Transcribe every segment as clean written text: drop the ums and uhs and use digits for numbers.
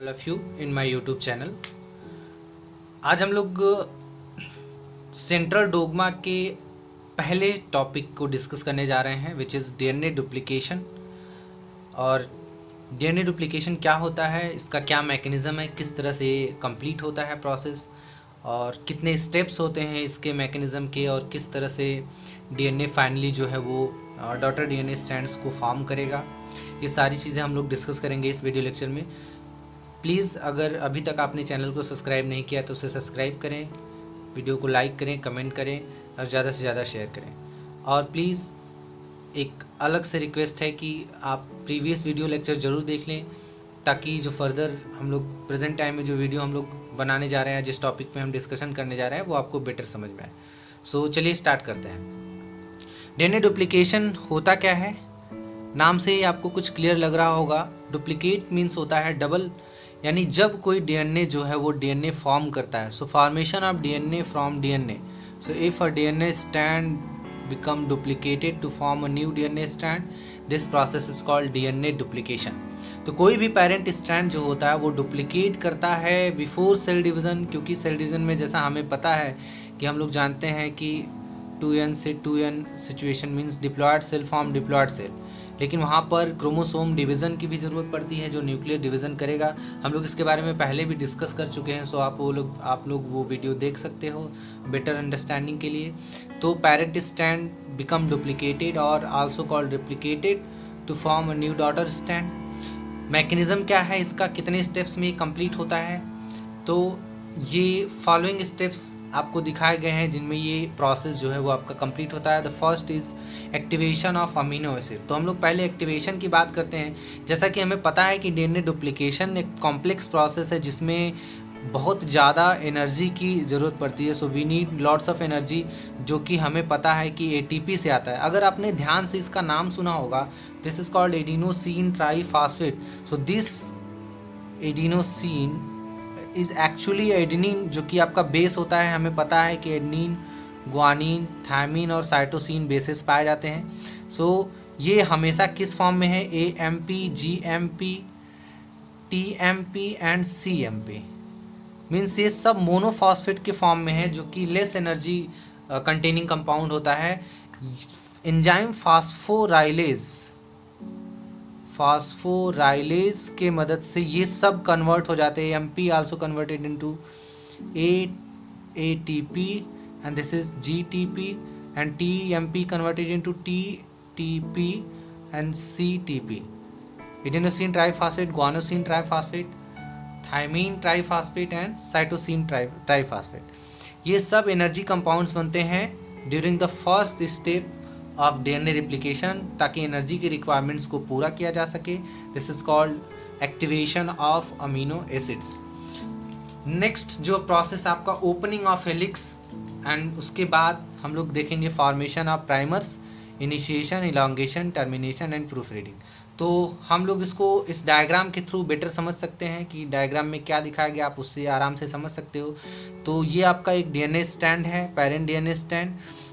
All of you in my YouTube channel. आज हम लोग सेंट्रल डोग्मा के पहले टॉपिक को डिस्कस करने जा रहे हैं, विच इज़ डीएनए डुप्लीकेशन। और डीएनए डुप्लीकेशन क्या होता है, इसका क्या मैकेनिज़्म है, किस तरह से कंप्लीट होता है प्रोसेस, और कितने स्टेप्स होते हैं इसके मैकेनिज़्म के, और किस तरह से डीएनए फाइनली जो है वो डॉटर डीएनए स्ट्रैंड्स को फॉर्म करेगा। ये सारी चीज़ें हम लोग डिस्कस करेंगे इस वीडियो लेक्चर में। प्लीज़ अगर अभी तक आपने चैनल को सब्सक्राइब नहीं किया तो उसे सब्सक्राइब करें, वीडियो को लाइक करें, कमेंट करें और ज़्यादा से ज़्यादा शेयर करें। और प्लीज़ एक अलग से रिक्वेस्ट है कि आप प्रीवियस वीडियो लेक्चर ज़रूर देख लें, ताकि जो फर्दर हम लोग प्रेजेंट टाइम में जो वीडियो हम लोग बनाने जा रहे हैं, जिस टॉपिक पे हम डिस्कशन करने जा रहे हैं, वो आपको बेटर समझ में आए। सो चलिए स्टार्ट करते हैं। डीएनए डुप्लीकेशन होता क्या है, नाम से ही आपको कुछ क्लियर लग रहा होगा। डुप्लीकेट मीन्स होता है डबल, यानी जब कोई डीएनए जो है वो डीएनए फॉर्म करता है। सो formation of DNA from DNA. So if a DNA strand become duplicated to form a new DNA strand, this process is called DNA duplication। तो कोई भी पेरेंट स्ट्रैंड जो होता है वो डुप्लीकेट करता है बिफोर सेल डिवीज़न, क्योंकि सेल डिवीज़न में जैसा हमें पता है कि हम लोग जानते हैं कि 2n से 2n situation means deployed cell form deployed cell, लेकिन वहाँ पर क्रोमोसोम डिवीज़न की भी ज़रूरत पड़ती है जो न्यूक्लियर डिवीज़न करेगा। हम लोग इसके बारे में पहले भी डिस्कस कर चुके हैं, सो आप लोग वो वीडियो देख सकते हो बेटर अंडरस्टैंडिंग के लिए। तो पेरेंट स्ट्रैंड बिकम डुप्लीकेटेड और also called replicated to form a new daughter strand. Mechanism क्या है इसका, कितने स्टेप्स में कंप्लीट होता है, तो ये फॉलोइंग स्टेप्स आपको दिखाए गए हैं जिनमें ये प्रोसेस जो है वो आपका कंप्लीट होता है। The first is activation of amino acid. तो हम लोग पहले एक्टिवेशन की बात करते हैं। जैसा कि हमें पता है कि डीएनए डुप्लीकेशन एक कॉम्प्लेक्स प्रोसेस है जिसमें बहुत ज़्यादा एनर्जी की ज़रूरत पड़ती है। So we need lots of energy, जो कि हमें पता है कि एटीपी से आता है। अगर आपने ध्यान से इसका नाम सुना होगा, this is called adenosine triphosphate. So this adenosine is actually adenine, जो कि आपका बेस होता है। हमें पता है कि एडेनिन, ग्वानिन, थायमिन और साइटोसिन बेसिस पाए जाते हैं। सो ये हमेशा किस फॉर्म में है, AMP, GMP, TMP and CMP। Means ये सब मोनोफॉस्फेट के फॉर्म में है, जो कि लेस एनर्जी कंटेनिंग कंपाउंड होता है। एंजाइम फास्फोराइलेज के मदद से ये सब कन्वर्ट हो जाते हैं। MP also converted into ATP and this is GTP, and TMP converted into TTP and CTP. Adenosine triphosphate, guanosine triphosphate, thymine triphosphate and cytosine triphosphate, ये सब एनर्जी कंपाउंड्स बनते हैं during the first step of DNA replication, ताकि energy की requirements को पूरा किया जा सके। This is called activation of amino acids. Next जो प्रोसेस आपका ओपनिंग ऑफ हेलिक्स, एंड उसके बाद हम लोग देखेंगे formation of primers, initiation, elongation, termination and proof reading. तो हम लोग इसको इस डायग्राम के थ्रू बेटर समझ सकते हैं कि डायग्राम में क्या दिखाया गया, आप उससे आराम से समझ सकते हो। तो ये आपका एक डीएनए स्ट्रैंड है, पेरेंट डीएनए स्ट्रैंड,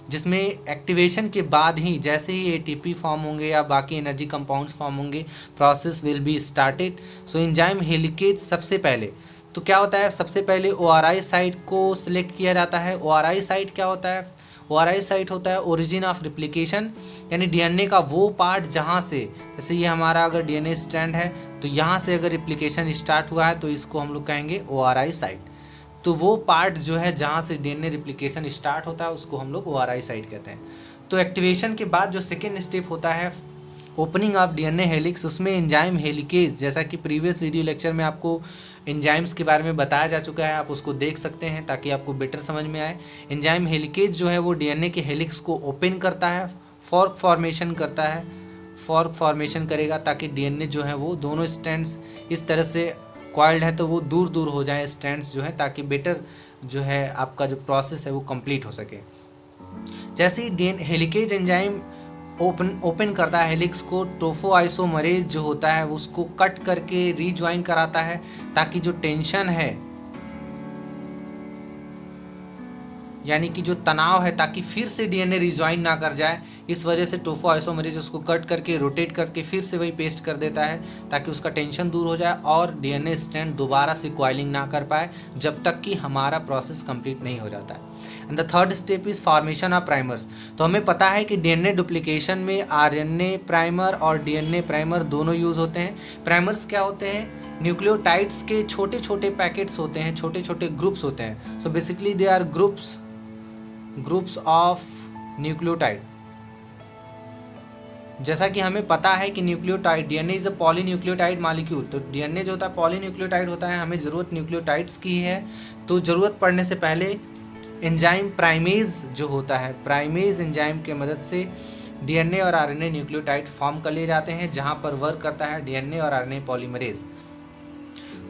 जिसमें एक्टिवेशन के बाद ही जैसे ही ATP फॉर्म होंगे या बाकी एनर्जी कंपाउंड्स फॉर्म होंगे, process will be started. So enzyme helicase सबसे पहले तो क्या होता है, सबसे पहले ORI साइट को सिलेक्ट किया जाता है। ORI साइट क्या होता है, ORI साइट होता है ओरिजिन ऑफ रिप्लिकेशन, यानी डीएनए का वो पार्ट जहाँ से, जैसे ये हमारा अगर डीएनए स्ट्रैंड है तो यहाँ से अगर रिप्लिकेशन स्टार्ट हुआ है तो इसको हम लोग कहेंगे ORI साइट। तो वो पार्ट जो है जहाँ से डीएनए रिप्लिकेशन स्टार्ट होता है उसको हम लोग ORI साइट कहते हैं। तो एक्टिवेशन के बाद जो सेकेंड स्टेप होता है ओपनिंग ऑफ डीएनए हेलिक्स, उसमें एंजाइम हेलिकेज, जैसा कि प्रीवियस वीडियो लेक्चर में आपको एंजाइम्स के बारे में बताया जा चुका है, आप उसको देख सकते हैं ताकि आपको बेटर समझ में आए। एंजाइम हेलिकेज जो है वो डीएनए के हेलिक्स को ओपन करता है, फॉर्क फॉर्मेशन करता है, फॉर्क फॉर्मेशन करेगा ताकि डीएनए जो है वो दोनों स्ट्रैंड्स इस तरह से कॉइल्ड है तो वो दूर दूर हो जाए स्ट्रैंड्स जो है, ताकि बेटर जो है आपका जो प्रोसेस है वो कंप्लीट हो सके। जैसे ही हेलिकेज एंजाइम ओपन करता है हेलिक्स को, टोफोआइसोमरेज जो होता है उसको कट करके रीज्वाइन कराता है, ताकि जो टेंशन है यानी कि जो तनाव है, ताकि फिर से डीएनए रिजॉइन ना कर जाए। इस वजह से टोफोआइसोमरेज उसको कट करके रोटेट करके फिर से वही पेस्ट कर देता है, ताकि उसका टेंशन दूर हो जाए और डीएनए स्ट्रैंड दोबारा से कॉइलिंग ना कर पाए जब तक कि हमारा प्रोसेस कंप्लीट नहीं हो जाता है। And the third step is formation of primers. तो हमें पता है कि डीएनए डुप्लीकेशन में आरएनए प्राइमर और डीएनए प्राइमर दोनों यूज़ होते हैं। प्राइमर्स क्या होते हैं? न्यूक्लियोटाइड्स के छोटे छोटे पैकेट्स होते हैं, छोटे छोटे ग्रुप्स होते हैं। So basically they are groups of nucleotide. जैसा कि हमें पता है कि nucleotide, DNA is a polynucleotide molecule. तो डीएनए जो होता है पॉलीन्यूक्लियोटाइड होता है, हमें ज़रूरत न्यूक्लियोटाइड्स की है। तो ज़रूरत पड़ने से पहले एंजाइम प्राइमेज जो होता है, प्राइमेज एंजाइम के मदद से डीएनए और आरएनए न्यूक्लियोटाइड फॉर्म कर लिए जाते हैं, जहां पर वर्क करता है डीएनए और आरएनए पॉलीमरेज।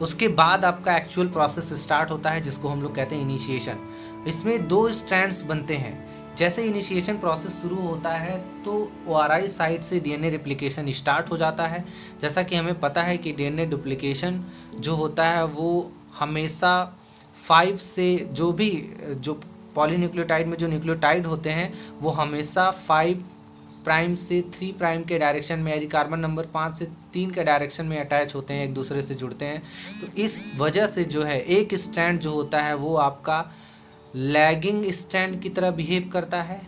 उसके बाद आपका एक्चुअल प्रोसेस स्टार्ट होता है, जिसको हम लोग कहते हैं इनिशिएशन। इसमें 2 स्ट्रैंड्स बनते हैं। जैसे इनिशिएशन प्रोसेस शुरू होता है तो ओआरआई साइड से डीएनए रेप्लिकेशन स्टार्ट हो जाता है। जैसा कि हमें पता है कि डीएनए डुप्लीकेशन जो होता है वो हमेशा 5 से जो पॉलीन्यूक्लियोटाइड में जो न्यूक्लियोटाइड होते हैं वो हमेशा 5 प्राइम से 3 प्राइम के डायरेक्शन में, यानी कार्बन नंबर 5 से 3 के डायरेक्शन में अटैच होते हैं, एक दूसरे से जुड़ते हैं। तो इस वजह से जो है एक स्ट्रैंड जो होता है वो आपका लैगिंग स्ट्रैंड की तरह बिहेव करता है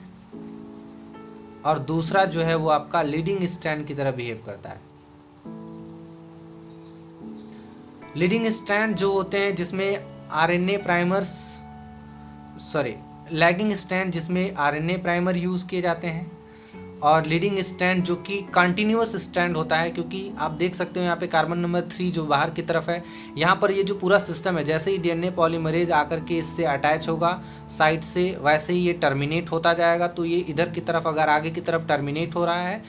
और दूसरा जो है वो आपका लीडिंग स्ट्रैंड की तरह बिहेव करता है। लीडिंग स्ट्रैंड जो होते हैं जिसमें आरएनए प्राइमर्स, लैगिंग स्ट्रैंड जिसमें आरएनए प्राइमर यूज़ किए जाते हैं, और लीडिंग स्ट्रैंड जो कि कंटिन्यूअस स्ट्रैंड होता है। क्योंकि आप देख सकते हो यहाँ पे कार्बन नंबर 3 जो बाहर की तरफ है, यहाँ पर ये जो पूरा सिस्टम है, जैसे ही डीएनए पॉलीमरेज आकर के इससे अटैच होगा साइड से, वैसे ही ये टर्मिनेट होता जाएगा। तो ये इधर की तरफ अगर आगे की तरफ टर्मिनेट हो रहा है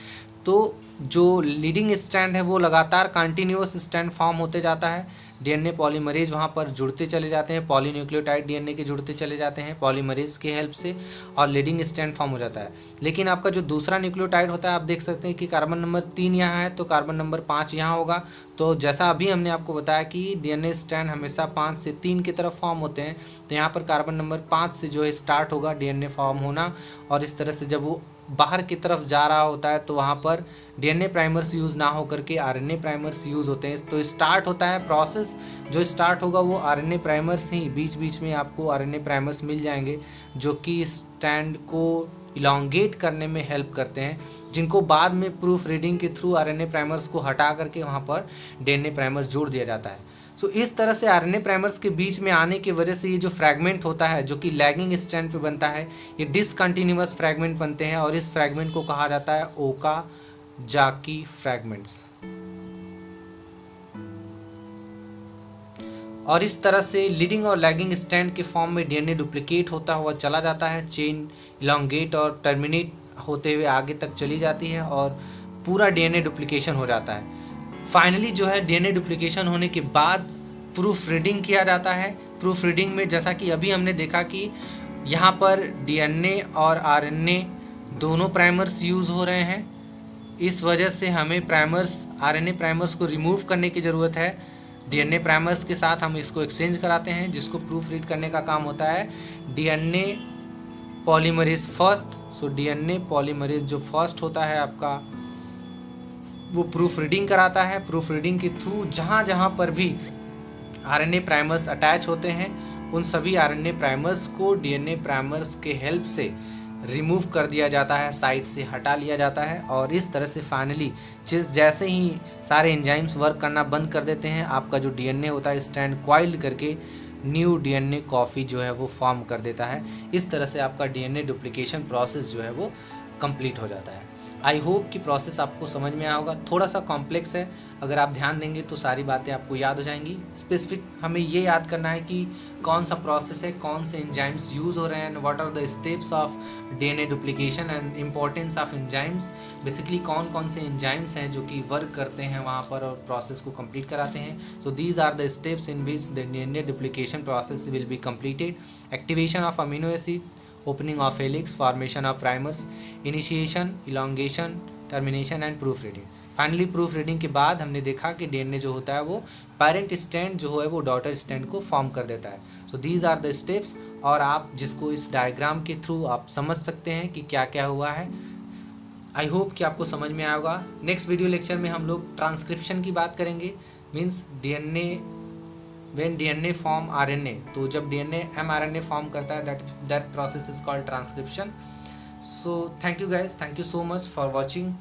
तो जो लीडिंग स्ट्रैंड है वो लगातार कंटिन्यूअस स्ट्रैंड फॉर्म होते जाता है। डीएनए पॉलीमरेज वहाँ पर जुड़ते चले जाते हैं, पॉलीन्यूक्लियोटाइड डीएनए के जुड़ते चले जाते हैं पॉलीमरेज के हेल्प से, और लीडिंग स्ट्रैंड फॉर्म हो जाता है। लेकिन आपका जो दूसरा न्यूक्लियोटाइड होता है, आप देख सकते हैं कि कार्बन नंबर 3 यहाँ है तो कार्बन नंबर 5 यहाँ होगा। तो जैसा अभी हमने आपको बताया कि डीएनए स्ट्रैंड हमेशा 5 से 3 की तरफ फॉर्म होते हैं, तो यहाँ पर कार्बन नंबर 5 से जो है स्टार्ट होगा डीएनए फॉर्म होना, और इस तरह से जब वो बाहर की तरफ जा रहा होता है तो वहाँ पर डीएनए प्राइमर्स यूज़ ना होकर के आरएनए प्राइमर्स यूज़ होते हैं। तो स्टार्ट होता है प्रोसेस, जो स्टार्ट होगा वो आरएनए प्राइमर्स ही, बीच बीच में आपको आरएनए प्राइमर्स मिल जाएंगे जो कि स्ट्रैंड को इलांगेट करने में हेल्प करते हैं, जिनको बाद में प्रूफ रीडिंग के थ्रू आरएनए प्राइमर्स को हटा करके वहाँ पर डीएनए प्राइमर्स जोड़ दिया जाता है। सो इस तरह से आरएनए प्राइमर्स के बीच में आने की वजह से ये जो फ्रैगमेंट होता है जो कि लैगिंग स्ट्रैंड पे बनता है, ये डिसकंटिन्यूअस फ्रैगमेंट बनते हैं, और इस फ्रैगमेंट को कहा जाता है ओकाजाकी फ्रैगमेंट्स। और इस तरह से लीडिंग और लैगिंग स्ट्रैंड के फॉर्म में डीएनए डुप्लीकेट होता हुआ चला जाता है, चेन इलांगेट और टर्मिनेट होते हुए आगे तक चली जाती है और पूरा डीएनए डुप्लीकेशन हो जाता है। फाइनली जो है डीएनए डुप्लीकेशन होने के बाद प्रूफ रीडिंग किया जाता है। प्रूफ रीडिंग में जैसा कि अभी हमने देखा कि यहाँ पर डीएनए और आरएनए दोनों प्राइमर्स यूज़ हो रहे हैं, इस वजह से हमें आरएनए प्राइमर्स को रिमूव करने की ज़रूरत है। डीएनए प्राइमर्स के साथ हम इसको एक्सचेंज कराते हैं, जिसको प्रूफ रीड करने का काम होता है DNA polymerase first. So DNA polymerase जो फर्स्ट होता है आपका, वो प्रूफ रीडिंग कराता है। प्रूफ रीडिंग के थ्रू जहाँ जहाँ पर भी आरएनए प्राइमर्स अटैच होते हैं उन सभी आरएनए प्राइमर्स को डीएनए प्राइमर्स के हेल्प से रिमूव कर दिया जाता है, साइड से हटा लिया जाता है। और इस तरह से फाइनली जैसे ही सारे एंजाइम्स वर्क करना बंद कर देते हैं, आपका जो डीएनए होता है स्ट्रैंड कॉइल्ड करके न्यू डीएनए कॉपी जो है वो फॉर्म कर देता है। इस तरह से आपका डीएनए डुप्लीकेशन प्रोसेस जो है वो कंप्लीट हो जाता है। आई होप कि प्रोसेस आपको समझ में आया होगा। थोड़ा सा कॉम्प्लेक्स है, अगर आप ध्यान देंगे तो सारी बातें आपको याद हो जाएंगी। स्पेसिफिक हमें ये याद करना है कि कौन सा प्रोसेस है, कौन से एंजाइम्स यूज़ हो रहे हैं, what are the steps of DNA duplication and importance of enzymes. Basically कौन कौन से एंजाइम्स हैं जो कि वर्क करते हैं वहाँ पर और प्रोसेस को कंप्लीट कराते हैं। So these are the steps in which the DNA duplication process will be completed. Activation of amino acid, opening of helix, formation of primers, initiation, elongation, termination and proofreading। Finally proof reading के बाद हमने देखा कि DNA जो होता है वो parent strand जो है वो डॉटर स्ट्रैंड को फॉर्म कर देता है। So these are the steps और आप जिसको इस डायग्राम के थ्रू आप समझ सकते हैं कि क्या क्या हुआ है। आई होप कि आपको समझ में आया होगा। नेक्स्ट वीडियो लेक्चर में हम लोग ट्रांसक्रिप्शन की बात करेंगे, means DNA when DNA form RNA, तो जब डीएनए एमआरएनए फॉर्म करता है that process is called transcription. So thank you guys, thank you so much for watching.